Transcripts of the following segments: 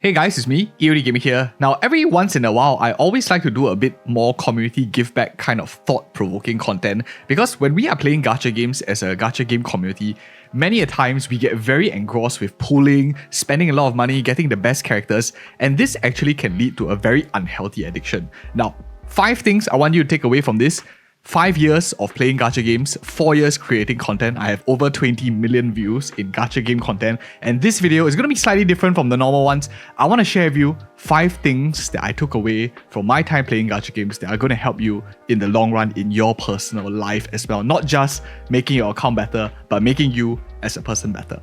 Hey guys, it's me, EODGamer here. Now, every once in a while, I always like to do a bit more community give back kind of thought-provoking content because when we are playing gacha games as a gacha game community, many a times we get very engrossed with pulling, spending a lot of money, getting the best characters, and this actually can lead to a very unhealthy addiction. Now, 5 things I want you to take away from this. 5 years of playing gacha games, 4 years creating content. I have over 20 million views in gacha game content, and this video is going to be slightly different from the normal ones. I want to share with you 5 things that I took away from my time playing gacha games that are going to help you in the long run in your personal life as well. Not just making your account better, but making you as a person better.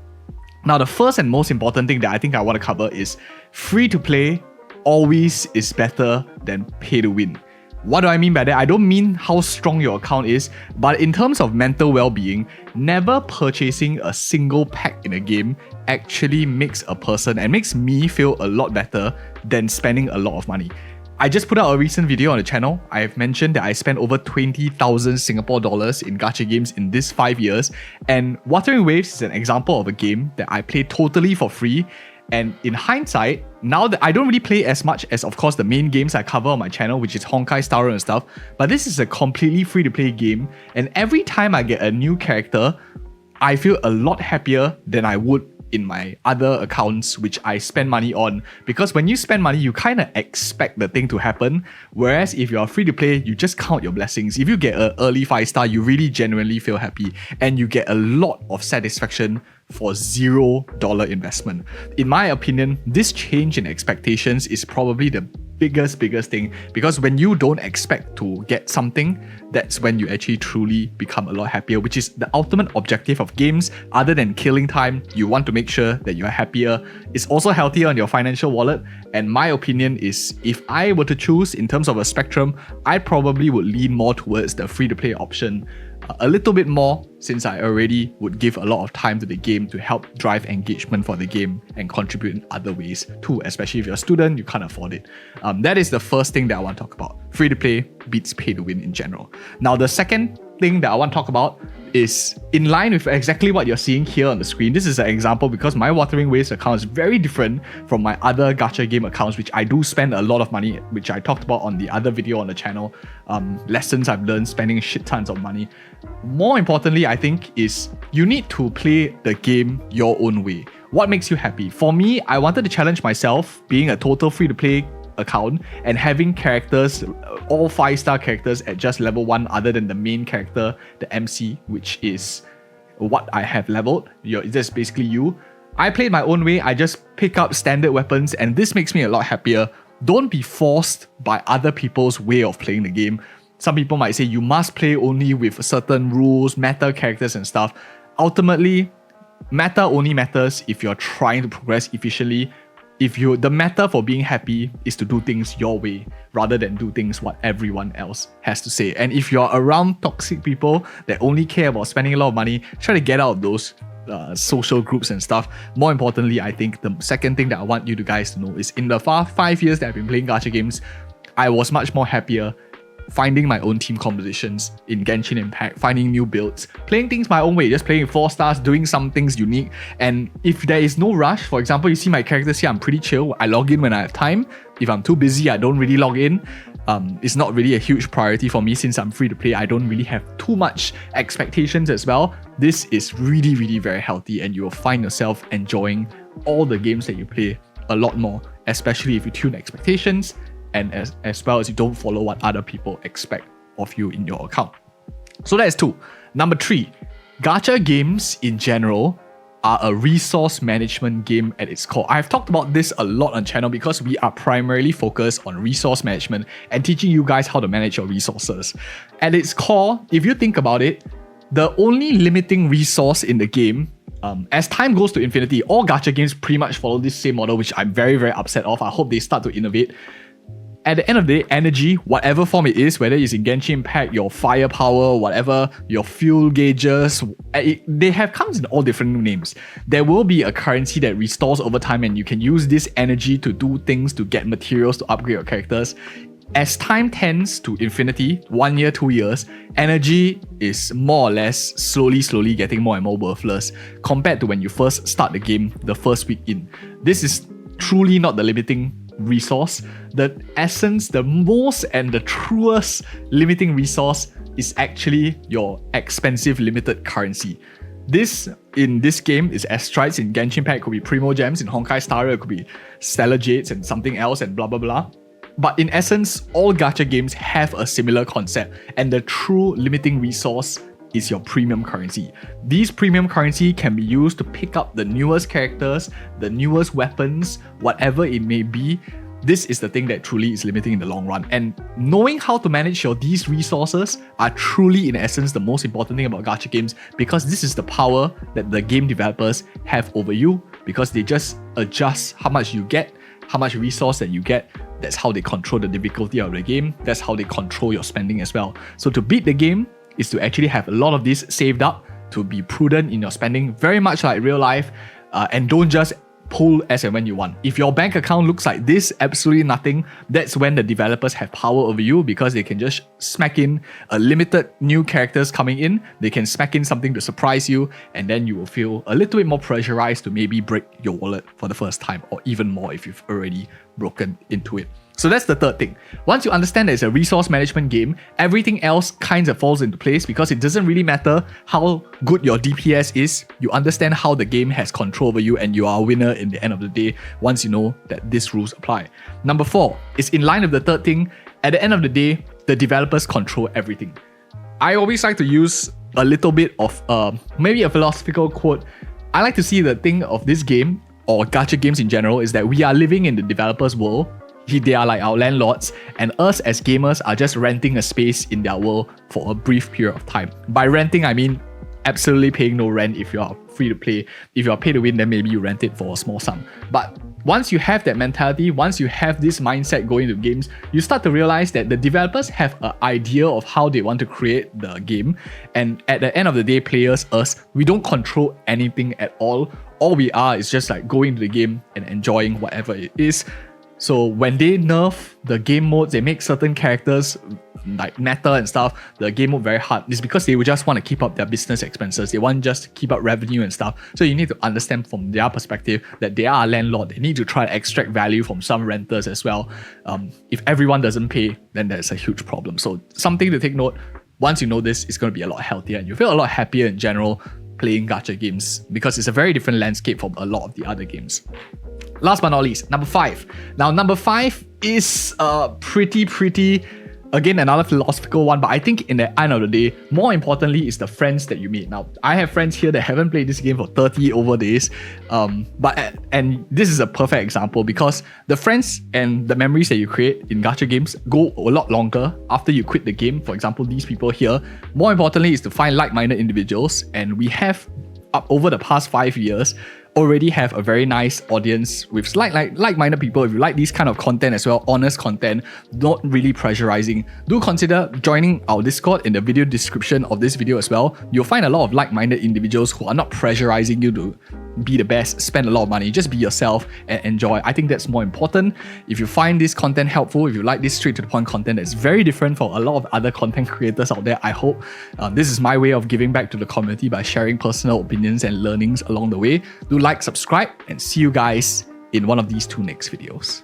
Now, the first and most important thing that I think I want to cover is free to play always is better than pay to win. What do I mean by that? I don't mean how strong your account is, but in terms of mental well-being, never purchasing a single pack in a game actually makes a person and makes me feel a lot better than spending a lot of money. I just put out a recent video on the channel. I have mentioned that I spent over 20,000 Singapore dollars in gacha games in this 5 years, and Wuthering Waves is an example of a game that I played totally for free. And in hindsight, now that I don't really play as much as, of course, the main games I cover on my channel, which is Honkai Star Rail and stuff, but this is a completely free-to-play game, and every time I get a new character, I feel a lot happier than I would in my other accounts which I spend money on, because when you spend money, you kind of expect the thing to happen, whereas if you're free to play, you just count your blessings. If you get an early 5-star, you really genuinely feel happy, and you get a lot of satisfaction for $0 investment. In my opinion, this change in expectations is probably the biggest thing, because when you don't expect to get something, that's when you actually truly become a lot happier, which is the ultimate objective of games. Other than killing time, you want to make sure that you're happier. It's also healthier on your financial wallet, and my opinion is, if I were to choose in terms of a spectrum, I probably would lean more towards the free-to-play option a little bit more, since I already would give a lot of time to the game to help drive engagement for the game and contribute in other ways too, especially if you're a student, you can't afford it. That is the first thing that I want to talk about. Free to play beats pay to win in general. Now, the second thing that I want to talk about is in line with exactly what you're seeing here on the screen. This is an example because my Wuthering Waves account is very different from my other gacha game accounts, which I do spend a lot of money, which I talked about on the other video on the channel. Lessons I've learned spending shit tons of money. More importantly, I think, is you need to play the game your own way. What makes you happy? For me, I wanted to challenge myself, being a total free-to-play account and having characters, all 5-star characters at just level 1 other than the main character, the MC, which is what I have leveled. That's basically you. I played my own way. I just pick up standard weapons, and this makes me a lot happier. Don't be forced by other people's way of playing the game. Some people might say you must play only with certain rules, meta characters and stuff. Ultimately, meta only matters if you're trying to progress efficiently. The meta for being happy is to do things your way rather than do things what everyone else has to say. And if you're around toxic people that only care about spending a lot of money, try to get out of those social groups and stuff. More importantly, I think the second thing that I want you guys to know is in the 5 years that I've been playing gacha games, I was much more happier finding my own team compositions in Genshin Impact, finding new builds, playing things my own way, just playing 4 stars, doing some things unique. And if there is no rush, for example, you see my characters here, I'm pretty chill. I log in when I have time. If I'm too busy, I don't really log in. It's not really a huge priority for me since I'm free to play. I don't really have too much expectations as well. This is really very healthy, and you will find yourself enjoying all the games that you play a lot more, especially if you tune expectations and as well as you don't follow what other people expect of you in your account. So that's 2. Number 3, gacha games in general are a resource management game at its core. I've talked about this a lot on channel because we are primarily focused on resource management and teaching you guys how to manage your resources. At its core, if you think about it, the only limiting resource in the game, as time goes to infinity, all gacha games pretty much follow this same model, which I'm very upset of. I hope they start to innovate. At the end of the day, energy, whatever form it is, whether it's in Genshin Impact, your firepower, whatever, your fuel gauges, comes in all different names. There will be a currency that restores over time, and you can use this energy to do things, to get materials, to upgrade your characters. As time tends to infinity, 1 year, 2 years, energy is more or less slowly getting more and more worthless compared to when you first start the game the first week in. This is truly not the limiting resource. The essence, the most and the truest limiting resource is actually your expensive limited currency. This, in this game, is astrites. In Genshin Impact, it could be Primo Gems. In Honkai Star Rail, it could be Stellar Jades and something else and blah blah blah. But in essence, all gacha games have a similar concept, and the true limiting resource is your premium currency. These premium currency can be used to pick up the newest characters, the newest weapons, whatever it may be. This is the thing that truly is limiting in the long run. And knowing how to manage these resources are truly, in essence, the most important thing about gacha games, because this is the power that the game developers have over you, because they just adjust how much you get, how much resource that you get. That's how they control the difficulty of the game. That's how they control your spending as well. So to beat the game is to actually have a lot of this saved up, to be prudent in your spending, very much like real life, and don't just pull as and when you want. If your bank account looks like this, absolutely nothing, that's when the developers have power over you, because they can just smack in a limited new characters coming in, they can smack in something to surprise you, and then you will feel a little bit more pressurized to maybe break your wallet for the first time, or even more if you've already broken into it. So that's the third thing. Once you understand that it's a resource management game, everything else kind of falls into place, because it doesn't really matter how good your DPS is. You understand how the game has control over you, and you are a winner in the end of the day once you know that these rules apply. Number 4 is in line with the third thing. At the end of the day, the developers control everything. I always like to use a little bit of maybe a philosophical quote. I like to see the thing of this game, or gacha games in general, is that we are living in the developers' world. They are like our landlords, and us as gamers are just renting a space in their world for a brief period of time. By renting, I mean absolutely paying no rent if you are free to play. If you are pay to win, then maybe you rent it for a small sum. But once you have that mentality, once you have this mindset going into games, you start to realize that the developers have an idea of how they want to create the game. And at the end of the day, players, us, we don't control anything at all. All we are is just like going into the game and enjoying whatever it is. So when they nerf the game modes, they make certain characters like meta and stuff, the game mode very hard. It's because they would just want to keep up their business expenses. They want just to keep up revenue and stuff. So you need to understand from their perspective that they are a landlord. They need to try to extract value from some renters as well. If everyone doesn't pay, then there's a huge problem. So something to take note. Once you know this, it's going to be a lot healthier, and you feel a lot happier in general playing gacha games, because it's a very different landscape from a lot of the other games. Last but not least, number 5. Now, number 5 is pretty, again, another philosophical one, but I think in the end of the day, more importantly is the friends that you meet. Now, I have friends here that haven't played this game for 30 over days, and this is a perfect example, because the friends and the memories that you create in gacha games go a lot longer after you quit the game. For example, these people here. More importantly is to find like-minded individuals, and we have, over the past 5 years, already have a very nice audience with like-minded people. If you like these kind of content as well, honest content, not really pressurizing, do consider joining our Discord in the video description of this video as well. You'll find a lot of like-minded individuals who are not pressurizing you to be the best, spend a lot of money, just be yourself and enjoy. I think that's more important. If you find this content helpful, if you like this straight to the point content that's very different from a lot of other content creators out there, I hope this is my way of giving back to the community by sharing personal opinions and learnings along the way. Do like, subscribe, and see you guys in one of these 2 next videos.